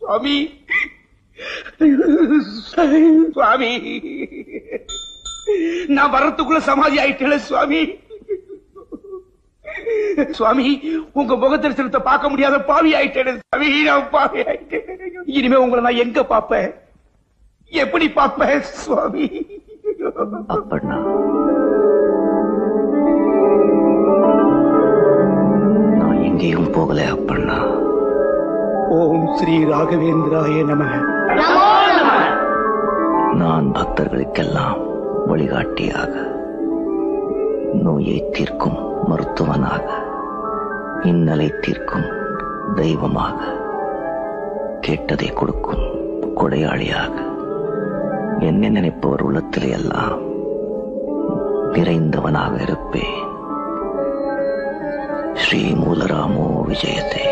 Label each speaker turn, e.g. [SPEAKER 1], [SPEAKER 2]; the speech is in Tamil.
[SPEAKER 1] சுவாமி சுவாமி நான் வர்றதுக்குள்ள சமாதி ஆயிட்டேன் சுவாமி. சுவாமி உங்க முக தரிசனத்தை பார்க்க முடியாத பாவி ஆயிட்டேன் சுவாமி. நான் பாவி ஆயிட்டேன். இனிமே உங்களை நான் எங்க பாப்பேன், எப்படி பாப்பேன் சுவாமி?
[SPEAKER 2] அப்பண்ணா நான் எங்கேயும் போகல அப்பண்ணா.
[SPEAKER 1] ஓம் ஸ்ரீ ராகவேந்திராய நமः.
[SPEAKER 2] நான் பக்தர்களுக்கெல்லாம் வழிகாட்டியாக, நோயை தீர்க்கும் மருத்துவனாக, இன்னலை தீர்க்கும் தெய்வமாக, கேட்டதை கொடுக்கும் கொடையாளியாக, என்ன நினைப்பவர் உள்ளத்திலே எல்லாம் நிறைந்தவனாக இருப்பேன். ஸ்ரீ மூலராமோ விஜயதே.